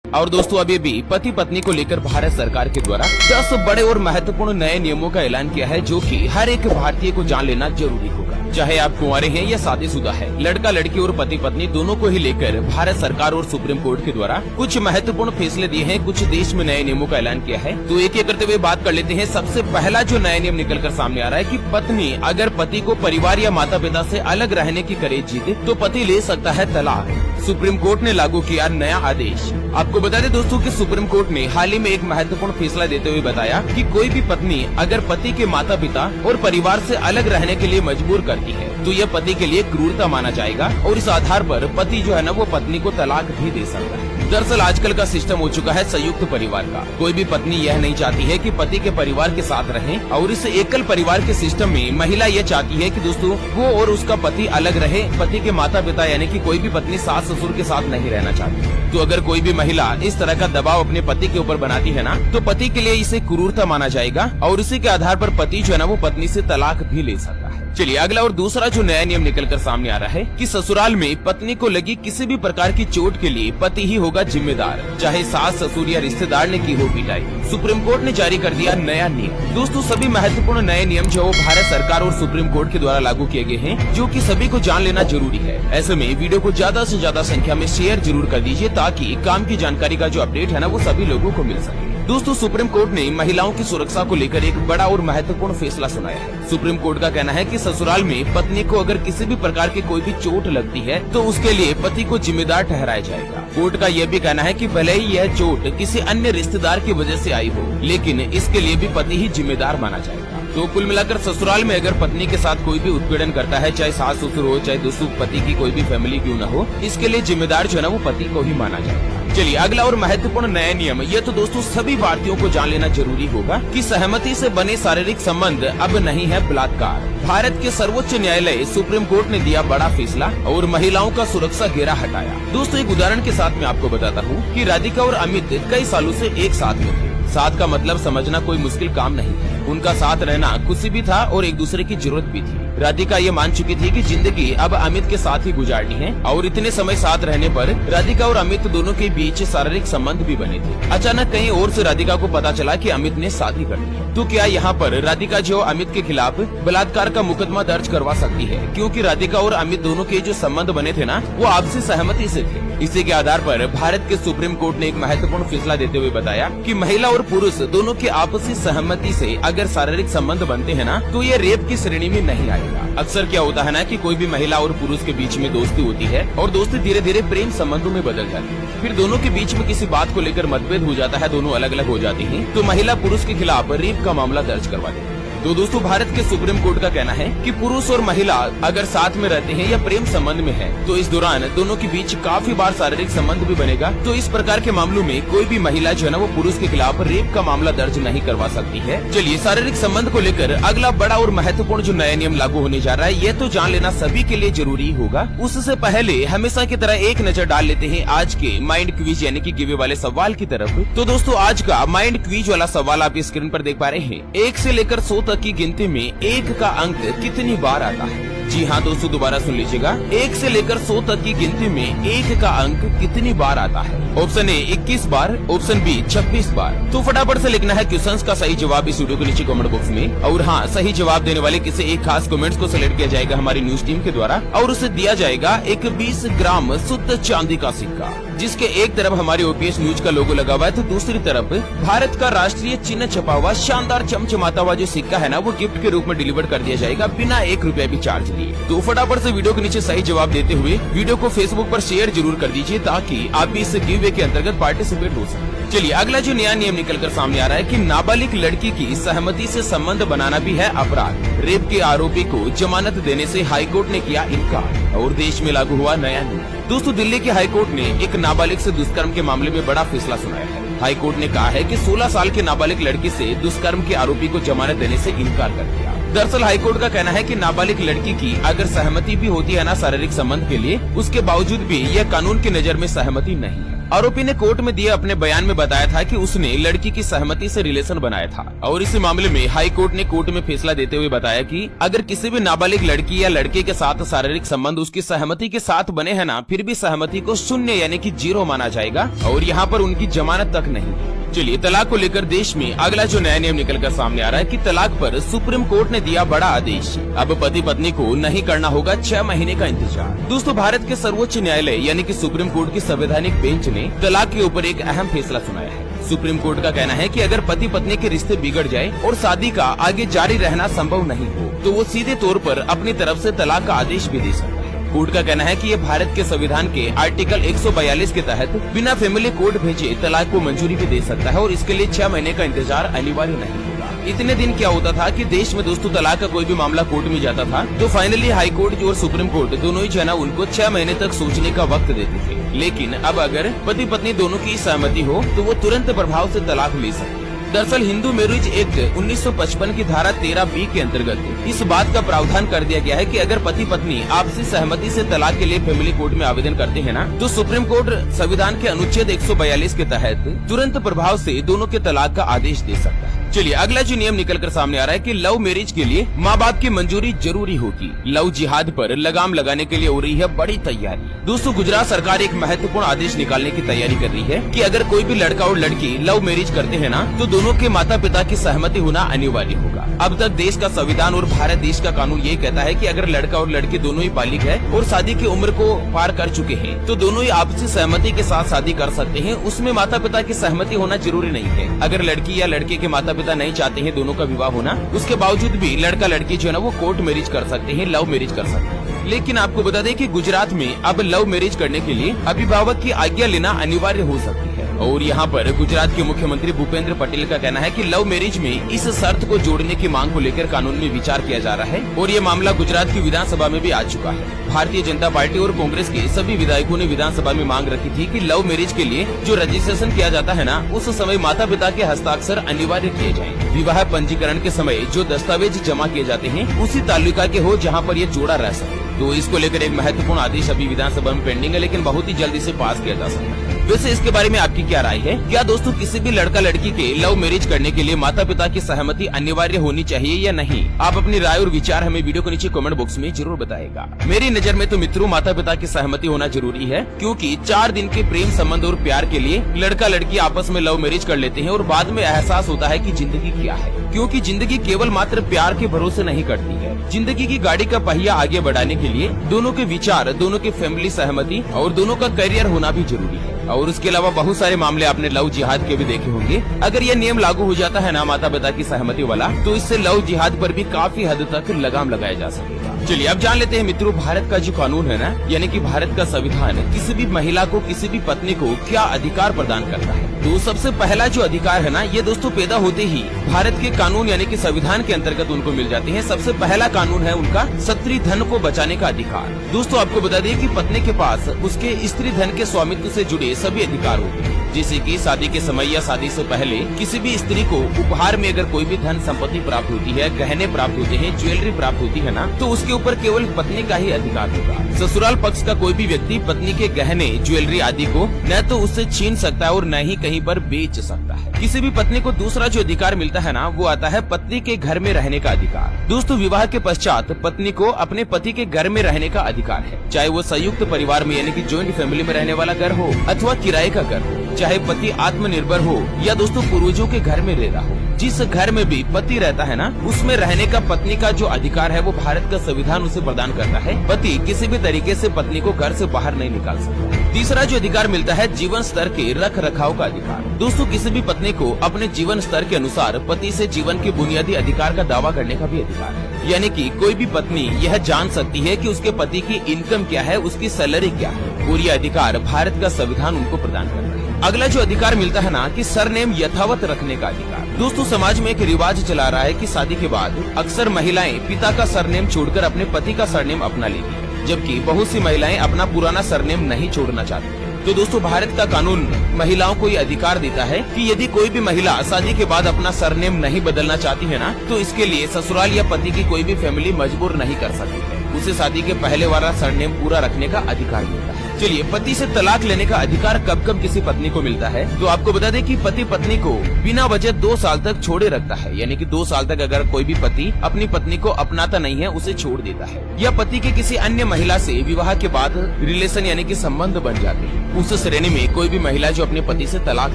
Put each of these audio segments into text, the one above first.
और दोस्तों अभी भी पति पत्नी को लेकर भारत सरकार के द्वारा 10 बड़े और महत्वपूर्ण नए नियमों का ऐलान किया है, जो कि हर एक भारतीय को जान लेना जरूरी होगा। चाहे आप कुंवारे हैं या शादीशुदा है, लड़का लड़की और पति पत्नी दोनों को ही लेकर भारत सरकार और सुप्रीम कोर्ट के द्वारा कुछ महत्वपूर्ण फैसले दिए हैं। कुछ देश में नए नियमों का ऐलान किया है, तो एक एक करते हुए बात कर लेते हैं। सबसे पहला जो नया नियम निकल कर सामने आ रहा है कि पत्नी अगर पति को परिवार या माता पिता से अलग रहने की करे जीते तो पति ले सकता है तलाक। सुप्रीम कोर्ट ने लागू किया नया आदेश। आपको बता दें दोस्तों कि सुप्रीम कोर्ट ने हाल ही में एक महत्वपूर्ण फैसला देते हुए बताया कि कोई भी पत्नी अगर पति के माता पिता और परिवार से अलग रहने के लिए मजबूर करती है तो यह पति के लिए क्रूरता माना जाएगा और इस आधार पर पति जो है ना वो पत्नी को तलाक भी दे सकता है। दरअसल आजकल का सिस्टम हो चुका है संयुक्त परिवार का। कोई भी पत्नी यह नहीं चाहती है कि पति के परिवार के साथ रहें और इस एकल परिवार के सिस्टम में महिला यह चाहती है कि दोस्तों वो और उसका पति अलग रहे। पति के माता पिता यानी कि कोई भी पत्नी सास ससुर के साथ नहीं रहना चाहती। तो अगर कोई भी महिला इस तरह का दबाव अपने पति के ऊपर बनाती है ना, तो पति के लिए इसे क्रूरता माना जाएगा और इसी के आधार पर पति जो है ना वो पत्नी से तलाक भी ले सकता है। चलिए अगला और दूसरा जो नया नियम निकल कर सामने आ रहा है कि ससुराल में पत्नी को लगी किसी भी प्रकार की चोट के लिए पति ही होगा जिम्मेदार, चाहे सास ससुर या रिश्तेदार ने की हो पिटाई। सुप्रीम कोर्ट ने जारी कर दिया नया नियम। दोस्तों सभी महत्वपूर्ण नए नियम जो भारत सरकार और सुप्रीम कोर्ट के द्वारा लागू किए गए हैं, जो कि सभी को जान लेना जरूरी है। ऐसे में वीडियो को ज्यादा से ज्यादा संख्या में शेयर जरूर कर दीजिए ताकि काम की जानकारी का जो अपडेट है ना वो सभी लोगों को मिल सके। दोस्तों सुप्रीम कोर्ट ने महिलाओं की सुरक्षा को लेकर एक बड़ा और महत्वपूर्ण फैसला सुनाया है। सुप्रीम कोर्ट का कहना है कि ससुराल में पत्नी को अगर किसी भी प्रकार की कोई भी चोट लगती है तो उसके लिए पति को जिम्मेदार ठहराया जाएगा। कोर्ट का यह भी कहना है कि भले ही यह चोट किसी अन्य रिश्तेदार की वजह से आई हो, लेकिन इसके लिए भी पति ही जिम्मेदार माना जाएगा। तो कुल मिलाकर ससुराल में अगर पत्नी के साथ कोई भी उत्पीड़न करता है, चाहे सास ससुर हो चाहे दोस्तों पति की कोई भी फैमिली क्यों न हो, इसके लिए जिम्मेदार जो है ना वो पति को ही माना जाएगा। चलिए अगला और महत्वपूर्ण नया नियम, ये तो दोस्तों सभी भारतीयों को जान लेना जरूरी होगा कि सहमति से बने शारीरिक संबंध अब नहीं है बलात्कार। भारत के सर्वोच्च न्यायालय सुप्रीम कोर्ट ने दिया बड़ा फैसला और महिलाओं का सुरक्षा घेरा हटाया। दोस्तों एक उदाहरण के साथ मैं आपको बताता हूँ कि राधिका और अमित कई सालों से एक साथ में थे। साथ का मतलब समझना कोई मुश्किल काम नहीं है। उनका साथ रहना खुशी भी था और एक दूसरे की जरूरत भी थी। राधिका ये मान चुकी थी कि जिंदगी अब अमित के साथ ही गुजारनी है और इतने समय साथ रहने पर राधिका और अमित दोनों के बीच शारीरिक संबंध भी बने थे। अचानक कहीं और से राधिका को पता चला कि अमित ने शादी कर ली है। तो क्या यहाँ पर राधिका जो अमित के खिलाफ बलात्कार का मुकदमा दर्ज करवा सकती है, क्योंकि राधिका और अमित दोनों के जो संबंध बने थे ना वो आपसी सहमति से थे। इसी के आधार पर भारत के सुप्रीम कोर्ट ने एक महत्वपूर्ण फैसला देते हुए बताया कि महिला और पुरुष दोनों की आपसी सहमति से अगर शारीरिक संबंध बनते हैं ना तो ये रेप की श्रेणी में नहीं आएगा। अक्सर क्या होता है ना कि कोई भी महिला और पुरुष के बीच में दोस्ती होती है और दोस्ती धीरे धीरे प्रेम संबंधों में बदल जाती है। फिर दोनों के बीच में किसी बात को लेकर मतभेद हो जाता है, दोनों अलग अलग हो जाती हैं, तो महिला पुरुष के खिलाफ रेप का मामला दर्ज करवा देती है। तो दोस्तों भारत के सुप्रीम कोर्ट का कहना है कि पुरुष और महिला अगर साथ में रहते हैं या प्रेम संबंध में है तो इस दौरान दोनों के बीच काफी बार शारीरिक संबंध भी बनेगा। तो इस प्रकार के मामलों में कोई भी महिला जो है ना वो पुरुष के खिलाफ रेप का मामला दर्ज नहीं करवा सकती है। चलिए शारीरिक संबंध को लेकर अगला बड़ा और महत्वपूर्ण जो नया नियम लागू होने जा रहा है, ये तो जान लेना सभी के लिए जरूरी होगा। उससे पहले हमेशा की तरह एक नजर डाल लेते हैं आज के माइंड क्विज यानी कि गिवे वाले सवाल की तरफ। तो दोस्तों आज का माइंड क्विज वाला सवाल आप स्क्रीन पर देख पा रहे हैं। 1 से लेकर 100 तक की गिनती में 1 का अंक कितनी बार आता है? जी हाँ दोस्तों दोबारा सुन लीजिएगा, 1 से लेकर 100 तक की गिनती में 1 का अंक कितनी बार आता है? ऑप्शन ए 21 बार, ऑप्शन बी 26 बार। तो फटाफट से लिखना है क्वेश्चंस का सही जवाब इस वीडियो के नीचे कमेंट बॉक्स में। और हाँ, सही जवाब देने वाले किसी एक खास कमेंट्स को सिलेक्ट किया जाएगा हमारी न्यूज टीम के द्वारा और उसे दिया जाएगा एक 20 ग्राम शुद्ध चांदी का सिक्का, जिसके एक तरफ हमारी ओपीएस न्यूज का लोगो लगा हुआ है तो दूसरी तरफ भारत का राष्ट्रीय चिन्ह छपा हुआ शानदार चमचमाता हुआ जो सिक्का है ना वो गिफ्ट के रूप में डिलीवर कर दिया जाएगा बिना 1 रुपया भी चार्ज लिए। तो फटाफट से वीडियो के नीचे सही जवाब देते हुए वीडियो को फेसबुक पर शेयर जरूर कर दीजिए ताकि आप भी इस गिव के अंतर्गत पार्टिसिपेट हो सके। चलिए अगला जो नया नियम निकल कर सामने आ रहा है कि नाबालिग लड़की की सहमति से संबंध बनाना भी है अपराध। रेप के आरोपी को जमानत देने से हाईकोर्ट ने किया इनकार और देश में लागू हुआ नया नियम। दोस्तों दिल्ली के हाईकोर्ट ने एक नाबालिग से दुष्कर्म के मामले में बड़ा फैसला सुनाया है। हाईकोर्ट ने कहा है कि 16 साल के नाबालिग लड़की से दुष्कर्म के आरोपी को जमानत देने से इनकार कर दिया। दरअसल हाईकोर्ट का कहना है कि नाबालिग लड़की की अगर सहमति भी होती है ना शारीरिक संबंध के लिए, उसके बावजूद भी यह कानून की नजर में सहमति नहीं है। आरोपी ने कोर्ट में दिए अपने बयान में बताया था कि उसने लड़की की सहमति से रिलेशन बनाया था और इस मामले में हाई कोर्ट ने कोर्ट में फैसला देते हुए बताया कि अगर किसी भी नाबालिग लड़की या लड़के के साथ शारीरिक संबंध उसकी सहमति के साथ बने हैं ना, फिर भी सहमति को शून्य यानी कि 0 माना जाएगा और यहाँ पर उनकी जमानत तक नहीं है। चलिए, तलाक को लेकर देश में अगला जो नया नियम निकलकर सामने आ रहा है कि तलाक पर सुप्रीम कोर्ट ने दिया बड़ा आदेश। अब पति पत्नी को नहीं करना होगा 6 महीने का इंतजार। दोस्तों, भारत के सर्वोच्च न्यायालय यानी कि सुप्रीम कोर्ट की संवैधानिक बेंच ने तलाक के ऊपर एक अहम फैसला सुनाया है। सुप्रीम कोर्ट का कहना है कि अगर पति पत्नी के रिश्ते बिगड़ जाए और शादी का आगे जारी रहना संभव नहीं हो, तो वो सीधे तौर पर अपनी तरफ से तलाक का आदेश भी दे सकता है। कोर्ट का कहना है कि ये भारत के संविधान के आर्टिकल 142 के तहत बिना फैमिली कोर्ट भेजे तलाक को मंजूरी भी दे सकता है और इसके लिए 6 महीने का इंतजार अनिवार्य नहीं होगा। इतने दिन क्या होता था कि देश में दोस्तों तलाक का कोई भी मामला कोर्ट में जाता था तो फाइनली हाई कोर्ट और सुप्रीम कोर्ट दोनों ही जो है ना उनको 6 महीने तक सोचने का वक्त देते थे, लेकिन अब अगर पति पत्नी दोनों की सहमति हो तो वो तुरंत प्रभाव से तलाक ले सकते। दरअसल हिंदू मैरिज एक्ट 1955 की धारा 13B के अंतर्गत इस बात का प्रावधान कर दिया गया है कि अगर पति पत्नी आपसी सहमति से तलाक के लिए फैमिली कोर्ट में आवेदन करते हैं ना, तो सुप्रीम कोर्ट संविधान के अनुच्छेद 142 के तहत तुरंत प्रभाव से दोनों के तलाक का आदेश दे सकता है। चलिए, अगला जो नियम निकल कर सामने आ रहा है कि लव मैरिज के लिए माँ बाप की मंजूरी जरूरी होगी। लव जिहाद पर लगाम लगाने के लिए हो रही है बड़ी तैयारी। दोस्तों, गुजरात सरकार एक महत्वपूर्ण आदेश निकालने की तैयारी कर रही है कि अगर कोई भी लड़का और लड़की लव मैरिज करते हैं ना, तो दोनों के माता पिता की सहमति होना अनिवार्य होगा। अब तक देश का संविधान और भारत देश का कानून ये कहता है कि अगर लड़का और लड़की दोनों ही बालिग है और शादी की उम्र को पार कर चुके हैं तो दोनों ही आपसी सहमति के साथ शादी कर सकते हैं। उसमें माता पिता की सहमति होना जरूरी नहीं है। अगर लड़की या लड़के के माता पिता नहीं चाहते हैं दोनों का विवाह होना, उसके बावजूद भी लड़का लड़की जो है ना वो कोर्ट मैरिज कर सकते हैं, लव मैरिज कर सकते हैं। लेकिन आपको बता दें कि गुजरात में अब लव मैरिज करने के लिए अभिभावक की आज्ञा लेना अनिवार्य हो सकती है। और यहाँ पर गुजरात के मुख्यमंत्री भूपेंद्र पटेल का कहना है कि लव मैरिज में इस शर्त को जोड़ने की मांग को लेकर कानून में विचार किया जा रहा है और ये मामला गुजरात की विधानसभा में भी आ चुका है। भारतीय जनता पार्टी और कांग्रेस के सभी विधायकों ने विधानसभा में मांग रखी थी कि लव मैरिज के लिए जो रजिस्ट्रेशन किया जाता है ना, उस समय माता पिता के हस्ताक्षर अनिवार्य किए जाएं। विवाह पंजीकरण के समय जो दस्तावेज जमा किए जाते हैं उसी तालुका के हो जहाँ पर ये जोड़ा रह सके। तो इसको लेकर एक महत्वपूर्ण आदेश अभी विधानसभा में पेंडिंग है, लेकिन बहुत ही जल्द इसे पास किया जा सकता है। वैसे इसके बारे में आपकी क्या राय है? क्या दोस्तों किसी भी लड़का लड़की के लव मैरिज करने के लिए माता पिता की सहमति अनिवार्य होनी चाहिए या नहीं? आप अपनी राय और विचार हमें वीडियो के नीचे कमेंट बॉक्स में जरूर बताएगा। मेरी नजर में तो मित्रों माता पिता की सहमति होना जरूरी है, क्योंकि 4 दिन के प्रेम संबंध और प्यार के लिए लड़का लड़की आपस में लव मैरिज कर लेते हैं और बाद में एहसास होता है कि जिंदगी क्या है। क्योंकि जिंदगी केवल मात्र प्यार के भरोसे नहीं कटती है। जिंदगी की गाड़ी का पहिया आगे बढ़ाने के लिए दोनों के विचार, दोनों की फैमिली सहमति और दोनों का करियर होना भी जरूरी है। और उसके अलावा बहुत सारे मामले आपने लव जिहाद के भी देखे होंगे। अगर ये नियम लागू हो जाता है ना माता पिता की सहमति वाला, तो इससे लव जिहाद पर भी काफी हद तक लगाम लगाया जा सकेगा। चलिए अब जान लेते हैं मित्रों भारत का जो कानून है ना, यानी कि भारत का संविधान किसी भी महिला को, किसी भी पत्नी को क्या अधिकार प्रदान करता है। तो सबसे पहला जो अधिकार है ना, ये दोस्तों पैदा होते ही भारत के कानून यानी कि संविधान के अंतर्गत उनको मिल जाते हैं। सबसे पहला कानून है उनका स्त्री धन को बचाने का अधिकार। दोस्तों आपको बता दें कि पत्नी के पास उसके स्त्री धन के स्वामित्व से जुड़े सभी अधिकार होते हैं, जैसे कि शादी के समय या शादी से पहले किसी भी स्त्री को उपहार में अगर कोई भी धन संपत्ति प्राप्त होती है, गहने प्राप्त होते हैं, ज्वेलरी प्राप्त होती है ना, तो उसके ऊपर केवल पत्नी का ही अधिकार होगा। ससुराल पक्ष का कोई भी व्यक्ति पत्नी के गहने, ज्वेलरी आदि को न तो उससे छीन सकता है और न ही कहीं पर बेच सकता है। किसी भी पत्नी को दूसरा जो अधिकार मिलता है ना, वो आता है पत्नी के घर में रहने का अधिकार। दोस्तों विवाह के पश्चात पत्नी को अपने पति के घर में रहने का अधिकार है, चाहे वो संयुक्त परिवार में यानी कि जॉइंट फैमिली में रहने वाला घर हो अथवा किराए का घर हो, चाहे पति आत्मनिर्भर हो या दोस्तों पूर्वजों के घर में रह रहा हो। जिस घर में भी पति रहता है ना, उसमें रहने का पत्नी का जो अधिकार है वो भारत का संविधान उसे प्रदान करता है। पति किसी भी तरीके से पत्नी को घर से बाहर नहीं निकाल सकता। तीसरा जो अधिकार मिलता है जीवन स्तर के रख रखाव का अधिकार। दोस्तों किसी भी पत्नी को अपने जीवन स्तर के अनुसार पति से जीवन के बुनियादी अधिकार का दावा करने का भी अधिकार है। यानी कि कोई भी पत्नी यह जान सकती है कि उसके पति की इनकम क्या है, उसकी सैलरी क्या है, और यह अधिकार भारत का संविधान उनको प्रदान करता है। अगला जो अधिकार मिलता है ना कि सरनेम यथावत रखने का अधिकार। दोस्तों समाज में एक रिवाज चला रहा है कि शादी के बाद अक्सर महिलाएं पिता का सरनेम छोड़कर अपने पति का सरनेम अपना लेती हैं, जबकि बहुत सी महिलाएं अपना पुराना सरनेम नहीं छोड़ना चाहती। तो दोस्तों भारत का कानून महिलाओं को ये अधिकार देता है कि यदि कोई भी महिला शादी के बाद अपना सरनेम नहीं बदलना चाहती है ना, तो इसके लिए ससुराल या पति की कोई भी फैमिली मजबूर नहीं कर सकती है। उसे शादी के पहले वाला सरनेम पूरा रखने का अधिकार मिलता है। चलिए, पति से तलाक लेने का अधिकार कब कब किसी पत्नी को मिलता है, तो आपको बता दें कि पति पत्नी को बिना वजह 2 साल तक छोड़े रखता है। यानी कि 2 साल तक अगर कोई भी पति अपनी पत्नी को अपनाता नहीं है, उसे छोड़ देता है, या पति के किसी अन्य महिला से विवाह के बाद रिलेशन यानी कि संबंध बन जाते हैं, उस श्रेणी में कोई भी महिला जो अपने पति से तलाक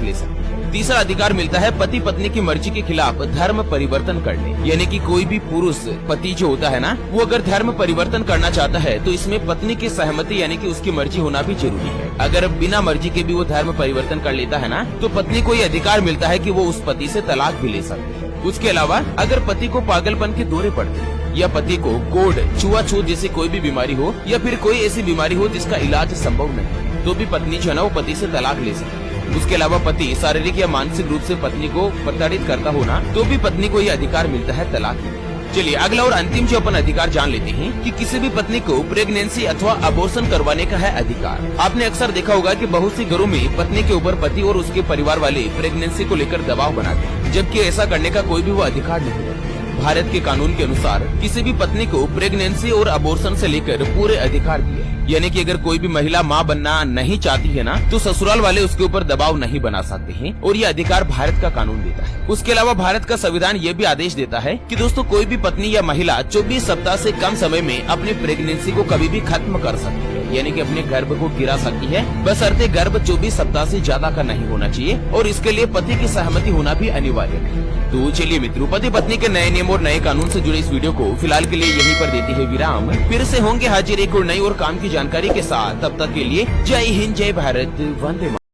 ले सकती है। तीसरा अधिकार मिलता है पति पत्नी की मर्जी के खिलाफ धर्म परिवर्तन करने। यानी कि कोई भी पुरुष पति जो होता है ना, वो अगर धर्म परिवर्तन करना चाहता है तो इसमें पत्नी की सहमति यानी कि उसकी मर्जी होना भी जरूरी है। अगर बिना मर्जी के भी वो धर्म परिवर्तन कर लेता है ना, तो पत्नी को ये अधिकार मिलता है कि वो उस पति से तलाक भी ले सकती है। उसके अलावा अगर पति को पागलपन के दौरे पड़ते हैं, या पति को कोढ़, छुआछूत जैसी कोई भी बीमारी हो, या फिर कोई ऐसी बीमारी हो जिसका इलाज संभव नहीं, तो भी पत्नी जो है ना वो पति से तलाक ले सकती है। उसके अलावा पति शारीरिक या मानसिक रूप से पत्नी को प्रताड़ित करता हो ना, तो भी पत्नी को ये अधिकार मिलता है तलाक लेने। चलिए, अगला और अंतिम जो अपन अधिकार जान लेते हैं कि किसी भी पत्नी को प्रेगनेंसी अथवा अबॉर्शन करवाने का है अधिकार। आपने अक्सर देखा होगा कि बहुत सी घरों में पत्नी के ऊपर पति और उसके परिवार वाले प्रेगनेंसी को लेकर दबाव बनाते हैं, जबकि ऐसा करने का कोई भी वो अधिकार नहीं है। भारत के कानून के अनुसार किसी भी पत्नी को प्रेगनेंसी और अबॉर्शन से लेकर पूरे अधिकार दिए हैं। यानी कि अगर कोई भी महिला मां बनना नहीं चाहती है ना, तो ससुराल वाले उसके ऊपर दबाव नहीं बना सकते हैं, और ये अधिकार भारत का कानून देता है। उसके अलावा भारत का संविधान ये भी आदेश देता है कि दोस्तों कोई भी पत्नी या महिला 24 सप्ताह से कम समय में अपनी प्रेगनेंसी को कभी भी खत्म कर सकती है। यानी कि अपने गर्भ को गिरा सकती है, बशर्ते गर्भ 24 सप्ताह से ज्यादा का नहीं होना चाहिए, और इसके लिए पति की सहमति होना भी अनिवार्य है। तो चलिए मित्रों, पति पत्नी के नए नियम और नए कानून से जुड़े इस वीडियो को फिलहाल के लिए यहीं पर देती है विराम। फिर से होंगे हाजिर एक और नई और काम की जानकारी के साथ। तब तक के लिए जय हिंद, जय भारत, वंदे मातरम।